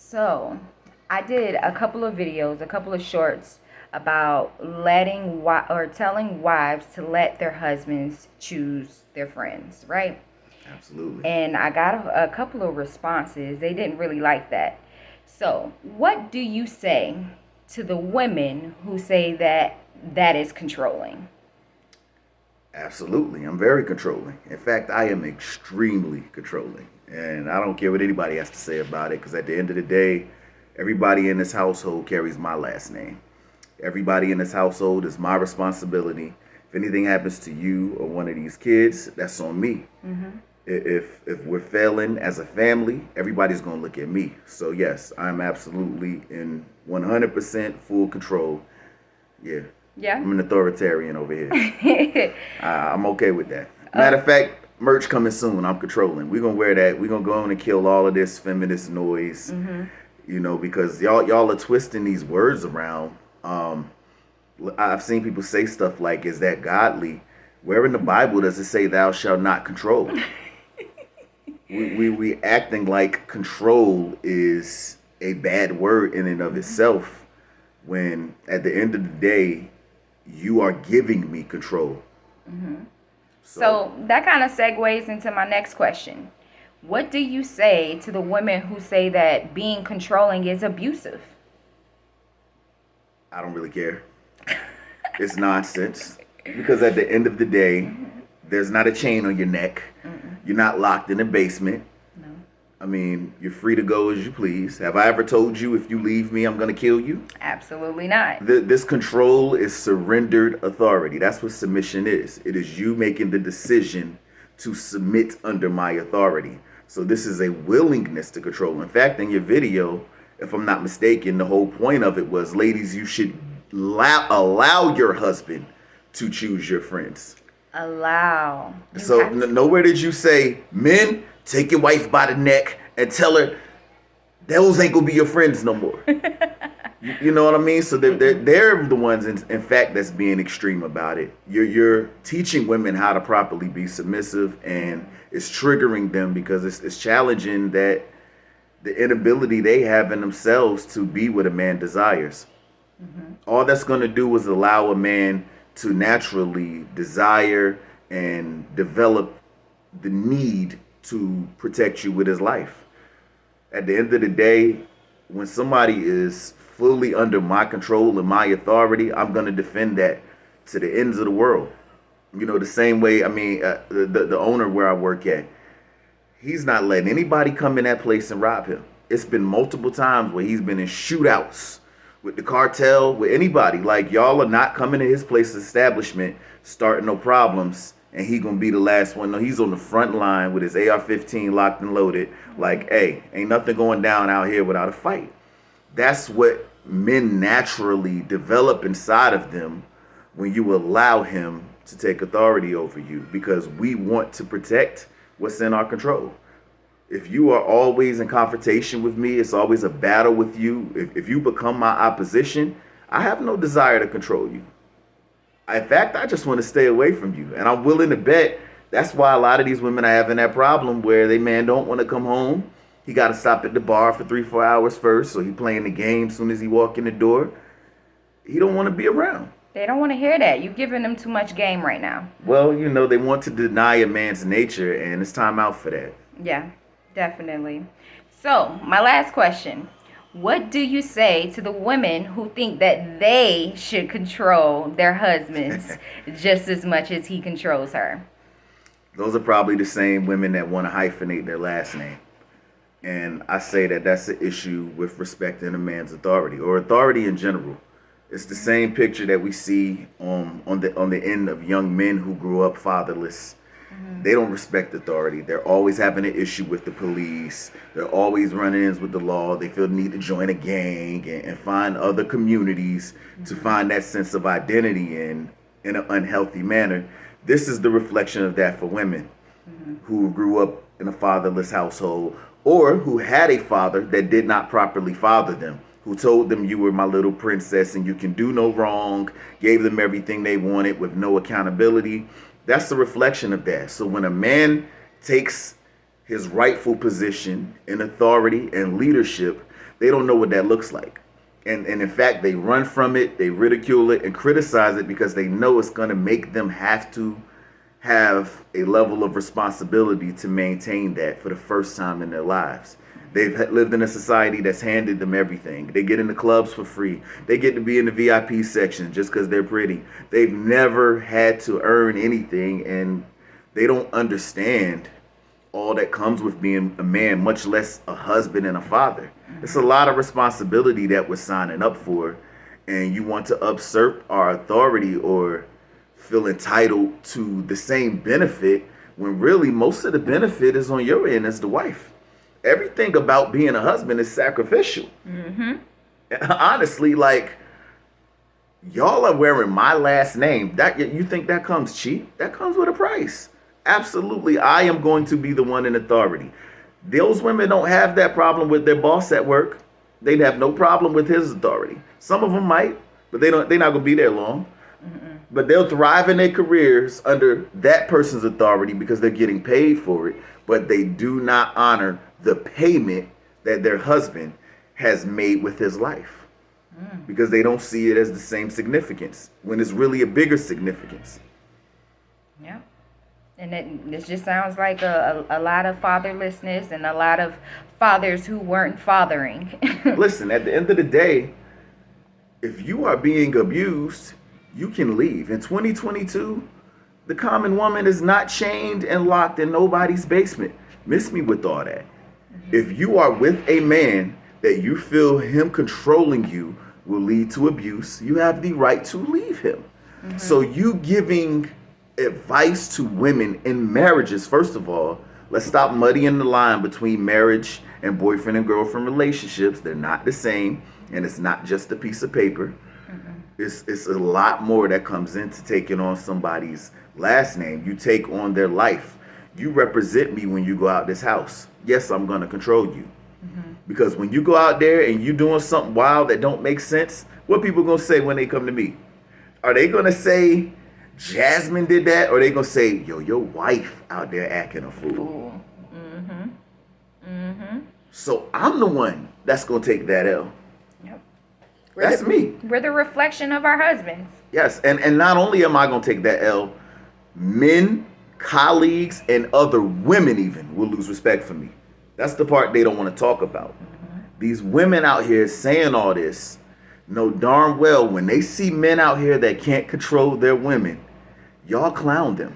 So, I did a couple of videos, a couple of shorts about telling wives to let their husbands choose their friends, right? Absolutely. And I got a couple of responses. They didn't really like that. So, what do you say to the women who say that that is controlling? Absolutely. I'm very controlling. In fact, I am extremely controlling. And I don't care what anybody has to say about it because at the end of the day, everybody in this household carries my last name. Everybody in this household is my responsibility. If anything happens to you or one of these kids, that's on me. If we're failing as a family, everybody's going to look at me. So yes, I'm absolutely in 100% full control. Yeah. Yeah. I'm an authoritarian over here. I'm okay with that. Oh, Matter of fact, merch coming soon. I'm controlling. We're gonna wear that. We're gonna go on and kill all of this feminist noise. Because y'all are twisting these words around. I've seen people say stuff like, "Is that godly?" Where in the Bible does it say, "Thou shalt not control"? we acting like control is a bad word in and of itself. When at the end of the day, you are giving me control. so that kind of segues into my next question. What do you say to the women who say that being controlling is abusive? I don't really care. It's nonsense. Because at the end of the day, there's not a chain on your neck. You're not locked in a basement. No. I mean, you're free to go as you please. Have I ever told you if you leave me, I'm going to kill you? Absolutely not. This control is surrendered authority. That's what submission is. It is you making the decision to submit under my authority. So this is a willingness to control. In fact, in your video, if I'm not mistaken, the whole point of it was, ladies, you should allow your husband to choose your friends. Allow. So nowhere did you say, men, take your wife by the neck and tell her those ain't gonna be your friends no more. You know what I mean? So they're the ones, in fact, that's being extreme about it. You're teaching women how to properly be submissive, and it's triggering them because it's challenging that the inability they have in themselves to be what a man desires. All that's going to do is allow a man to naturally desire and develop the need to protect you with his life. At the end of the day, when somebody is fully under my control and my authority, I'm going to defend that to the ends of the world. The same way, I mean, the owner where I work at, he's not letting anybody come in that place and rob him. It's been multiple times where he's been in shootouts with the cartel, with anybody. Like, y'all are not coming to his place establishment, starting no problems, and he gonna be the last one. No, he's on the front line with his AR-15 locked and loaded. Like, hey, ain't nothing going down out here without a fight. That's what men naturally develop inside of them when you allow him to take authority over you, because we want to protect what's in our control. If you are always in confrontation with me, it's always a battle with you. If you become my opposition, I have no desire to control you. In fact, I just want to stay away from you. And I'm willing to bet that's why a lot of these women are having that problem where they man don't want to come home. He got to stop at the bar for 3-4 hours first. So he playing the game as soon as he walk in the door. He don't want to be around. They don't want to hear that. You're giving them too much game right now. Well, they want to deny a man's nature, and it's time out for that. Yeah, definitely. So, my last question. What do you say to the women who think that they should control their husbands just as much as he controls her? Those are probably the same women that want to hyphenate their last name. And I say that that's an issue with respecting a man's authority, or authority in general. It's the same picture that we see on the end of young men who grew up fatherless. They don't respect authority. They're always having an issue with the police. They're always run-ins with the law. They feel the need to join a gang and find other communities to find that sense of identity in an unhealthy manner. This is the reflection of that for women who grew up in a fatherless household, or who had a father that did not properly father them, who told them, you were my little princess and you can do no wrong, gave them everything they wanted with no accountability. That's the reflection of that. So when a man takes his rightful position in authority and leadership, They don't know what that looks like. And in fact, they run from it, they ridicule it and criticize it because they know it's going to make them have to have a level of responsibility to maintain that for the first time in their lives. They've lived in a society that's handed them everything. They get in the clubs for free. They get to be in the VIP section just because they're pretty. They've never had to earn anything, and they don't understand all that comes with being a man, much less a husband and a father. It's a lot of responsibility that we're signing up for, and you want to usurp our authority or feel entitled to the same benefit when really most of the benefit is on your end as the wife. Everything about being a husband is sacrificial. Honestly, like, y'all are wearing my last name. That, you think that comes cheap? That comes with a price. Absolutely, I am going to be the one in authority. Those women don't have that problem with their boss at work. They'd have no problem with his authority. Some of them might, but they're not going to be there long. But they'll thrive in their careers under that person's authority because they're getting paid for it. But they do not honor the payment that their husband has made with his life because they don't see it as the same significance when it's really a bigger significance. Yeah. And this just sounds like a lot of fatherlessness and a lot of fathers who weren't fathering. Listen, at the end of the day, if you are being abused, you can leave. In 2022, the common woman is not chained and locked in nobody's basement. Miss me with all that. If you are with a man that you feel him controlling you will lead to abuse, you have the right to leave him. So you giving advice to women in marriages, first of all, let's stop muddying the line between marriage and boyfriend and girlfriend relationships. They're not the same, and it's not just a piece of paper. It's a lot more that comes into taking on somebody's last name. You take on their life. You represent me when you go out this house. Yes, I'm going to control you. Because when you go out there and you doing something wild that don't make sense, what people going to say when they come to me? Are they going to say Jasmine did that? Or are they going to say, yo, your wife out there acting a fool? So I'm the one that's going to take that L. That's me. We're the reflection of our husbands. Yes, and not only am I going to take that L, men, colleagues, and other women even will lose respect for me. That's the part they don't want to talk about. These women out here saying all this know darn well when they see men out here that can't control their women, y'all clown them.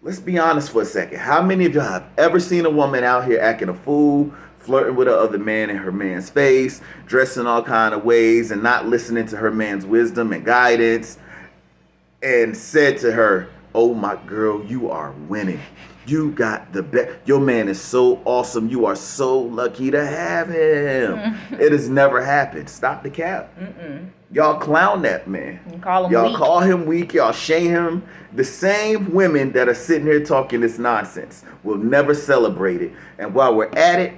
Let's be honest for a second. How many of y'all have ever seen a woman out here acting a fool, flirting with another man in her man's face, dressing all kind of ways and not listening to her man's wisdom and guidance, and said to her, oh my girl, you are winning. You got the best. Your man is so awesome. You are so lucky to have him. It has never happened. Stop the cap. Y'all clown that man. Y'all weak. call him weak. Y'all shame him. The same women that are sitting here talking this nonsense will never celebrate it. And while we're at it,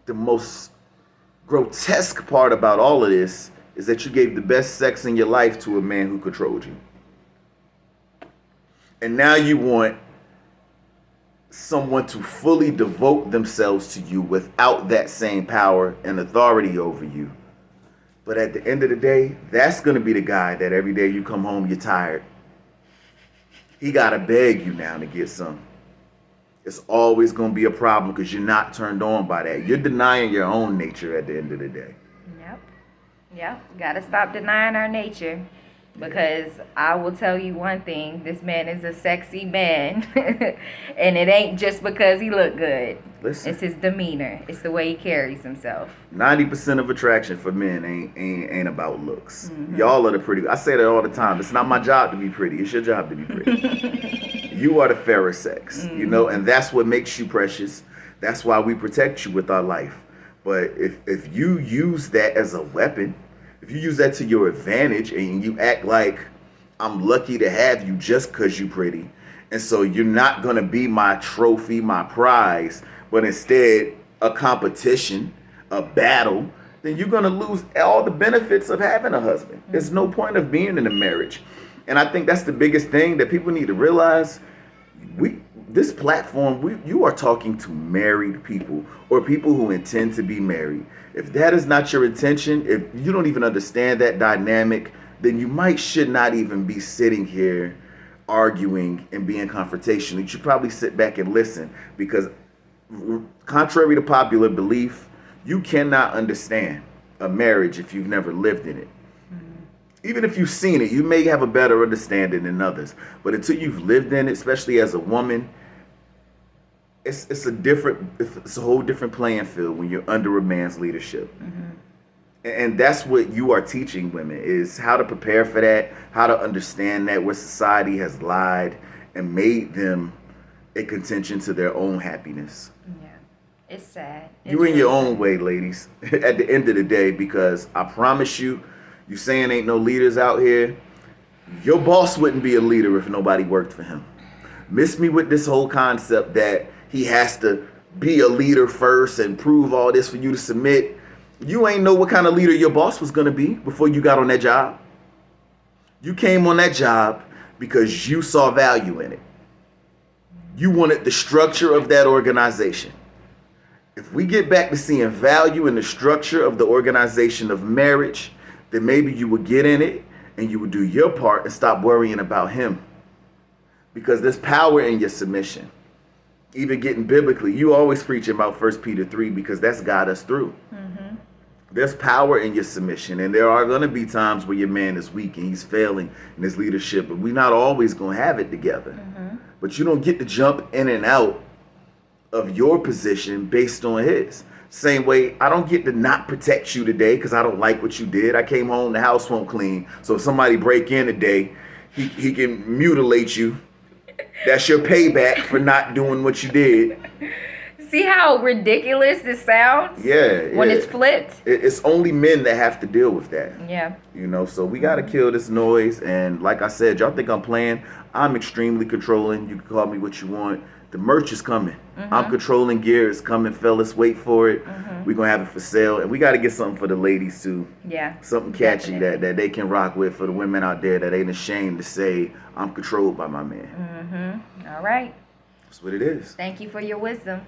the most grotesque part about all of this is that you gave the best sex in your life to a man who controlled you. And now you want someone to fully devote themselves to you without that same power and authority over you. But at the end of the day, that's going to be the guy that every day you come home, you're tired. He got to beg you now to get some. It's always going to be a problem because you're not turned on by that. You're denying your own nature at the end of the day. Yep. Got to stop denying our nature. Because I will tell you one thing, this man is a sexy man. And it ain't just because he look good. Listen, it's his demeanor. It's the way he carries himself. 90% of attraction for men ain't about looks. Y'all are the pretty. I say that all the time. It's not my job to be pretty. It's your job to be pretty. You are the fairer sex, you know, and that's what makes you precious. That's why we protect you with our life. But if you use that as a weapon, if you use that to your advantage and you act like I'm lucky to have you just because you're pretty, and so you're not going to be my trophy, my prize, but instead a competition, a battle, then you're going to lose all the benefits of having a husband. There's no point of being in a marriage. And I think that's the biggest thing that people need to realize. this platform, you are talking to married people or people who intend to be married. If that is not your intention, if you don't even understand that dynamic, then you should not even be sitting here arguing and being confrontational. You should probably sit back and listen, because contrary to popular belief, you cannot understand a marriage if you've never lived in it. Even if you've seen it, you may have a better understanding than others. But until you've lived in it, especially as a woman, it's a whole different playing field when you're under a man's leadership. And that's what you are teaching women, is how to prepare for that, how to understand that, where society has lied and made them a contention to their own happiness. Yeah, it's sad. You in your own way, ladies, at the end of the day, because I promise you, you saying ain't no leaders out here, your boss wouldn't be a leader if nobody worked for him. Miss me with this whole concept that he has to be a leader first and prove all this for you to submit. You ain't know what kind of leader your boss was going to be before you got on that job. You came on that job because you saw value in it. You wanted the structure of that organization. If we get back to seeing value in the structure of the organization of marriage, then maybe you would get in it and you would do your part and stop worrying about him. Because there's power in your submission. Even getting biblically, you always preaching about 1 Peter 3 because that's got us through. There's power in your submission, and there are going to be times where your man is weak and he's failing in his leadership, but we're not always going to have it together. But you don't get to jump in and out of your position based on his. Same way, I don't get to not protect you today because I don't like what you did. I came home, the house won't clean. So if somebody break in today, he can mutilate you. That's your payback for not doing what you did. See how ridiculous this sounds? Yeah. When it's flipped? It's only men that have to deal with that. Yeah. You know, so we got to kill this noise. And like I said, y'all think I'm playing? I'm extremely controlling. You can call me what you want. The merch is coming. I'm controlling gear. It's coming, fellas. Wait for it. We're going to have it for sale. And we got to get something for the ladies, too. Yeah. Something catchy that they can rock with for the women out there that ain't ashamed to say, I'm controlled by my man. All right. That's what it is. Thank you for your wisdom.